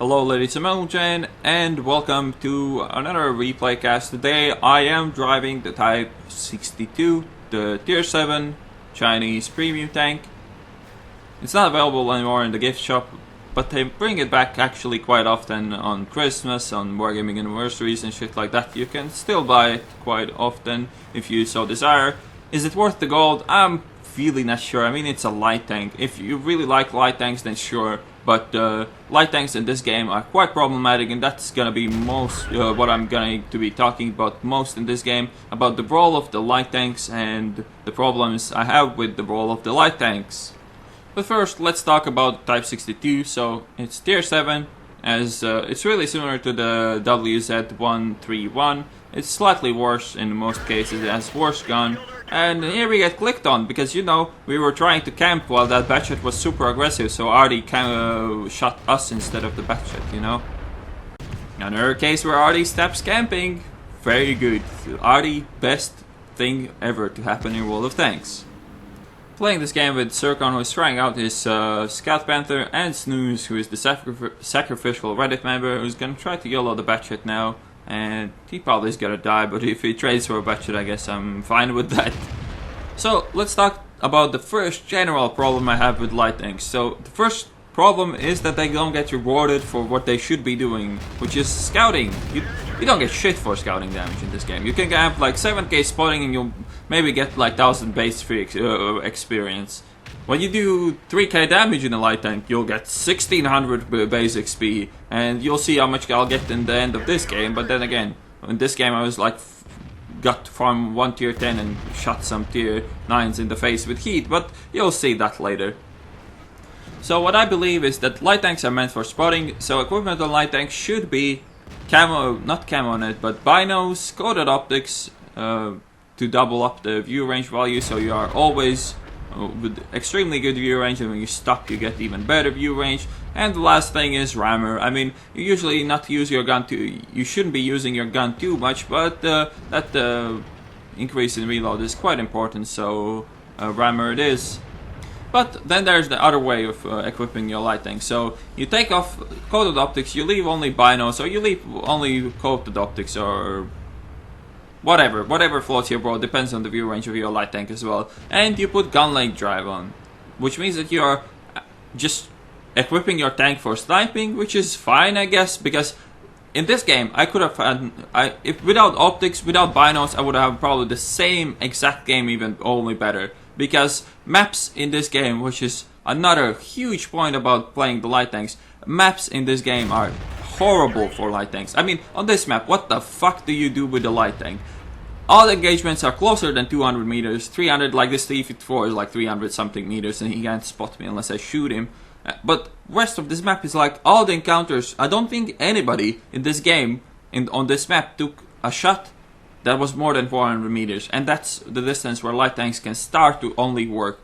Hello ladies and gentlemen, and welcome to another replay cast. Today I am driving the Type 62, the Tier 7 Chinese premium tank. It's not available anymore in the gift shop, but they bring it back actually quite often on Christmas, on Wargaming anniversaries and shit like that. You can still buy it quite often if you so desire. Is it worth the gold? I'm really not sure. I mean, it's a light tank. If you really like light tanks, then sure. But light tanks in this game are quite problematic, and that's gonna be most what I'm going to be talking about most in this game, about the role of the light tanks and the problems I have with the role of the light tanks. But first, let's talk about Type 62. So it's Tier 7, as it's really similar to the WZ-131. It's slightly worse in most cases. It has worse gun. And here we get clicked on because, you know, we were trying to camp while that batchet was super aggressive, so Artie shot us instead of the batchet, you know. Another case where Artie stops camping. Very good. Artie, best thing ever to happen in World of Tanks. Playing this game with Zircon, who is trying out his Scout Panther, and Snooze, who is the sacrificial Reddit member, who's gonna try to YOLO the batchet now. And he probably is gonna die, but if he trades for a batchet, I guess I'm fine with that. So let's talk about the first general problem I have with light tanks. So the first problem is that they don't get rewarded for what they should be doing, which is scouting. You don't get shit for scouting damage in this game. You can have like 7k spotting and you'll maybe get like 1000 base free experience. When you do 3k damage in a light tank, you'll get 1600 base XP, and you'll see how much I'll get in the end of this game. But then again, in this game I was like, got from 1 tier 10 and shot some tier 9s in the face with heat, but you'll see that later. So what I believe is that light tanks are meant for spotting, so equipment on light tanks should be camo, not camo net, but binos, coated optics, to double up the view range value, so you are always with extremely good view range, and when you stop you get even better view range. And the last thing is rammer. I mean, you usually not use your gun you shouldn't be using your gun too much, but that increase in reload is quite important, so rammer it is. But then there's the other way of equipping your light tank. So you take off coated optics, you leave only binos, or you leave only coated optics, or whatever floats your boat, depends on the view range of your light tank as well. And you put gun length drive on, which means that you are just equipping your tank for sniping, which is fine, I guess, because in this game I could have had, if without optics, without binos, I would have probably the same exact game, even only better, because maps in this game, which is another huge point about playing the light tanks, maps in this game are horrible for light tanks. I mean, on this map, what the fuck do you do with the light tank? All the engagements are closer than 200 meters. 300, like this T-54 is like 300 something meters, and he can't spot me unless I shoot him. But rest of this map is like all the encounters. I don't think anybody in this game, on this map, took a shot that was more than 400 meters, and that's the distance where light tanks can start to only work.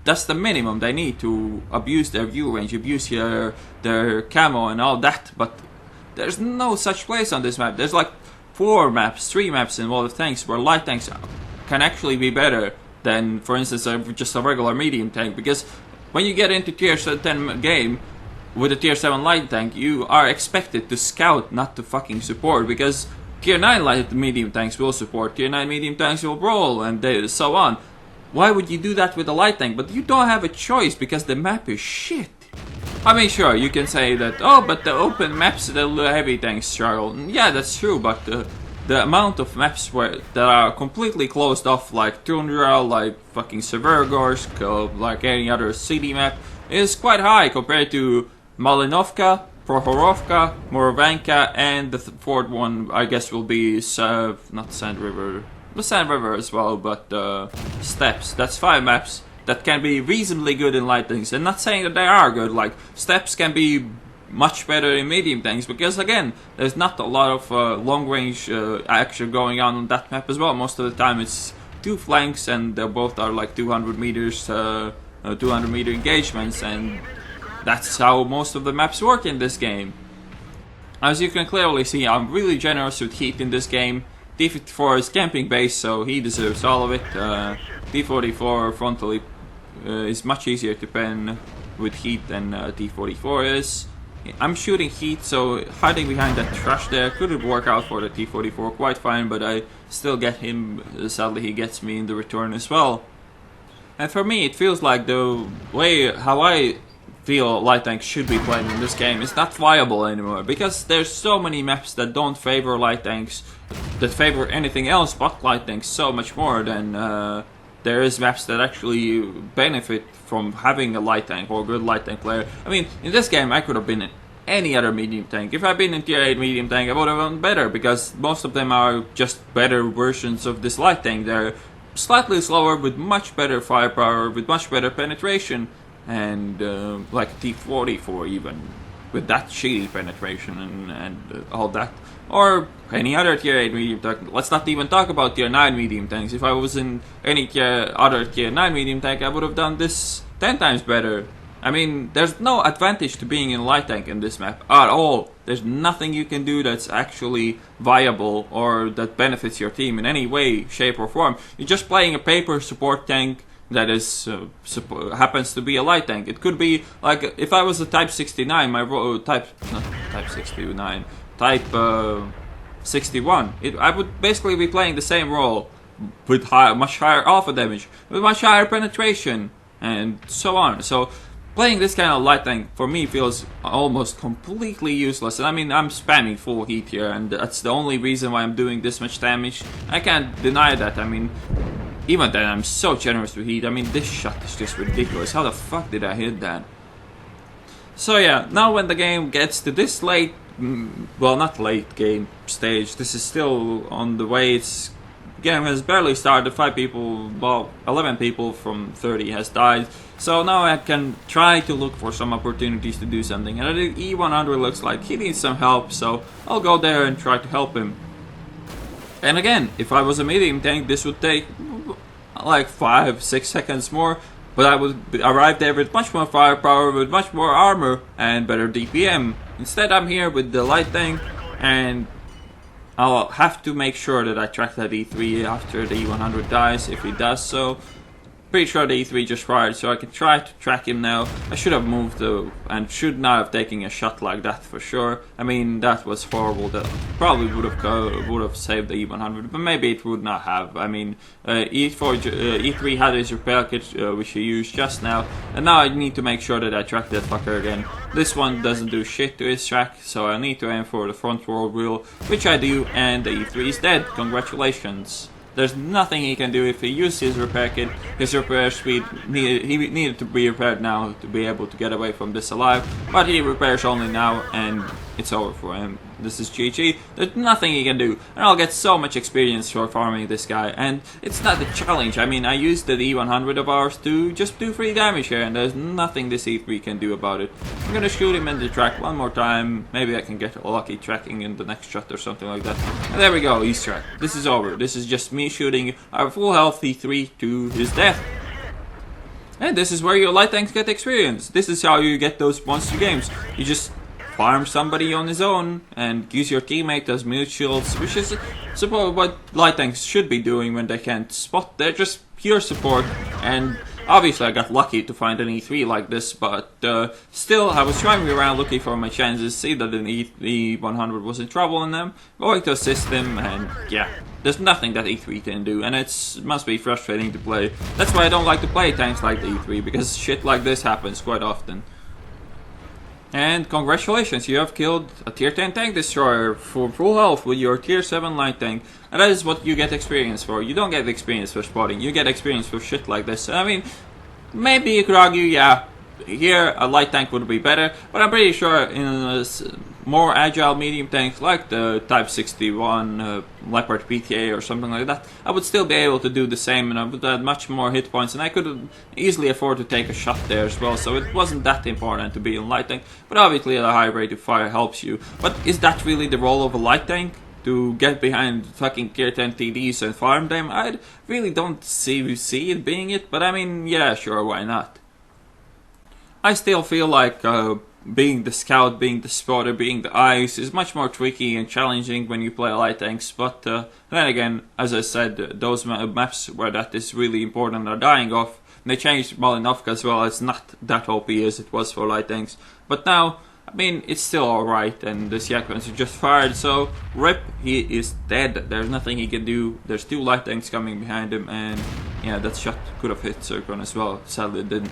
That's the minimum they need to abuse their view range, abuse their camo and all that, but there's no such place on this map. There's like 3 maps in World of Tanks where light tanks can actually be better than, for instance, just a regular medium tank, because when you get into tier 10 game with a tier 7 light tank, you are expected to scout, not to fucking support, because tier 9 light medium tanks will support, tier 9 medium tanks will brawl, and so on. Why would you do that with a light tank? But you don't have a choice, because the map is shit. I mean, sure, you can say that, oh, but the open maps, the heavy tanks struggle. Yeah, that's true, but the amount of maps that are completely closed off, like Tundra, like fucking Severogorsk, like any other city map, is quite high compared to Malinovka, Prohorovka, Morovanka, and the fourth one, I guess, will be not Sand River. The Sand River as well, but Steppes. That's 5 maps that can be reasonably good in light tanks. And not saying that they are good, like Steppes can be much better in medium tanks, because again, there's not a lot of long range action going on that map as well. Most of the time it's 2 flanks, and they both are like 200 meters, 200 meter engagements, and that's how most of the maps work in this game. As you can clearly see, I'm really generous with heat in this game. T-54 is camping base, so he deserves all of it. T-44 frontally is much easier to pen with heat than T-44 is. I'm shooting heat, so hiding behind that trash there could work out for the T-44 quite fine, but I still get him. Sadly, he gets me in the return as well. And for me, it feels like the way how I feel light tanks should be played in this game is not viable anymore, because there's so many maps that don't favor light tanks, that favor anything else but light tanks so much more than there is maps that actually benefit from having a light tank or a good light tank player. I mean, in this game I could have been in any other medium tank. If I'd been in tier 8 medium tank, I would have done better, because most of them are just better versions of this light tank. They're slightly slower with much better firepower, with much better penetration, and like T-44 even, with that shitty penetration and all that. Or any other tier 8 medium tank. Let's not even talk about tier 9 medium tanks. If I was in any other tier 9 medium tank, I would have done this 10 times better. I mean, there's no advantage to being in light tank in this map at all. There's nothing you can do that's actually viable or that benefits your team in any way, shape or form. You're just playing a paper support tank that is happens to be a light tank. It could be like if I was a Type 69, Type 61. I would basically be playing the same role with much higher alpha damage, with much higher penetration, and so on. So playing this kind of light tank for me feels almost completely useless. And I mean, I'm spamming full heat here, and that's the only reason why I'm doing this much damage. I can't deny that. I mean, even then, I'm so generous with heat. I mean, this shot is just ridiculous. How the fuck did I hit that? So yeah, now when the game gets to this late, well, not late game stage, this is still on the way. It's game has barely started. 5 people, well, 11 people from 30 has died. So now I can try to look for some opportunities to do something. And the E100 looks like he needs some help, so I'll go there and try to help him. And again, if I was a medium tank, this would take like 5-6 seconds more, but I would arrive there with much more firepower, with much more armor, and better DPM. Instead, I'm here with the light tank, and I'll have to make sure that I track that E3 after the E100 dies, if he does so. Pretty sure the E3 just fired, so I can try to track him now. I should have moved though, and should not have taken a shot like that for sure. I mean, that was horrible. That probably would have saved the E100, but maybe it would not have. I mean, E3 had his repair kit, which he used just now, and now I need to make sure that I track that fucker again. This one doesn't do shit to his track, so I need to aim for the front roll wheel, which I do, and the E3 is dead. Congratulations. There's nothing he can do if he used his repair kit. His repair speed needed to be repaired now to be able to get away from this alive. But he repairs only now, and it's over for him. This is GG. There's nothing he can do. And I'll get so much experience for farming this guy. And it's not a challenge. I mean, I used the E100 of ours to just do 3 damage here, and there's nothing this E3 can do about it. I'm gonna shoot him in the track one more time. Maybe I can get a lucky tracking in the next shot or something like that. And there we go, he's tracked. This is over. This is just me shooting our full health E3 to his death. And this is where your light tanks get experience. This is how you get those monster games. You just farm somebody on his own and use your teammate as mute shields, which is suppose what light tanks should be doing when they can't spot. They're just pure support, and obviously I got lucky to find an E3 like this, but still I was driving around looking for my chances, see that an E100 was in trouble, and I'm going to assist him, and yeah. There's nothing that E3 can do, and it must be frustrating to play. That's why I don't like to play tanks like the E3, because shit like this happens quite often. And congratulations, you have killed a tier 10 tank destroyer for full health with your tier 7 light tank. And that is what you get experience for. You don't get experience for spotting, you get experience for shit like this. I mean, maybe you could argue, yeah, here a light tank would be better, but I'm pretty sure in a more agile medium tanks like the Type 61 Leopard PTA or something like that, I would still be able to do the same, and I would have much more hit points, and I could easily afford to take a shot there as well, so it wasn't that important to be in light tank, but obviously a high rate of fire helps you. But is that really the role of a light tank? To get behind fucking tier 10 TDs and farm them? I really don't see it being it, but I mean, yeah, sure, why not? I still feel like being the scout, being the spotter, being the eyes is much more tricky and challenging when you play light tanks, but then again, as I said, those maps where that is really important are dying off, they changed Malinovka as well. It's not that OP as it was for light tanks, but now, I mean, it's still alright, and the Siakwans are just fired, so rip, he is dead. There's nothing he can do. There's 2 light tanks coming behind him, and yeah, that shot could have hit Zircon as well. Sadly, it didn't.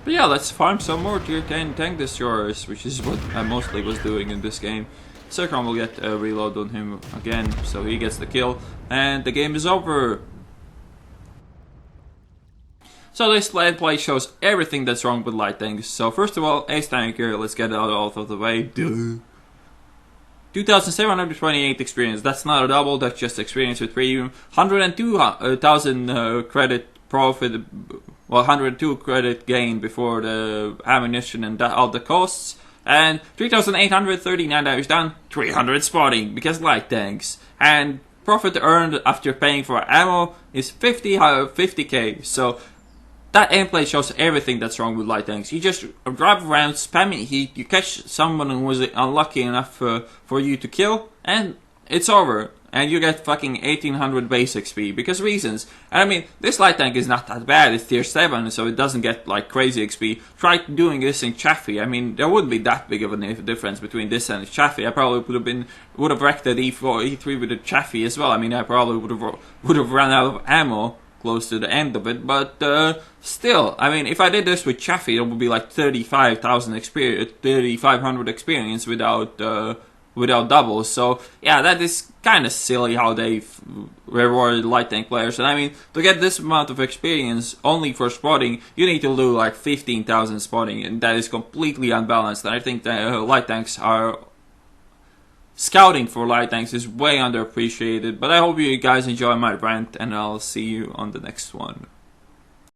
But yeah, let's farm some more tier 10 tank destroyers, which is what I mostly was doing in this game. Zircon will get a reload on him again, so he gets the kill, and the game is over. So this land play shows everything that's wrong with light tanks. So first of all, ace tanker, let's get it out of the way. Duh. 2,728 experience, that's not a double, that's just experience with premium. 102,000 credit profit, well, 102 credit gain before the ammunition and all the costs. And 3,839 damage done, 300 spotting, because light tanks. And profit earned after paying for ammo is 50k, so that gameplay shows everything that's wrong with light tanks. You just drive around spamming heat, you catch someone who was unlucky enough for you to kill, and it's over. And you get fucking 1800 base XP, because reasons. And I mean, this light tank is not that bad, it's tier 7, so it doesn't get like crazy XP. Try doing this in Chaffee. I mean, there wouldn't be that big of a difference between this and Chaffee. I probably would have wrecked at E4, E3 with the Chaffee as well. I mean, I probably would have run out of ammo close to the end of it, but still, I mean, if I did this with Chaffee, it would be like 35,000 experience, 3,500 experience without doubles. So yeah, that is kind of silly how they rewarded light tank players. And I mean, to get this amount of experience only for spotting, you need to do like 15,000 spotting, and that is completely unbalanced. And I think that light tanks are scouting for light tanks is way underappreciated. But I hope you guys enjoy my rant, and I'll see you on the next one.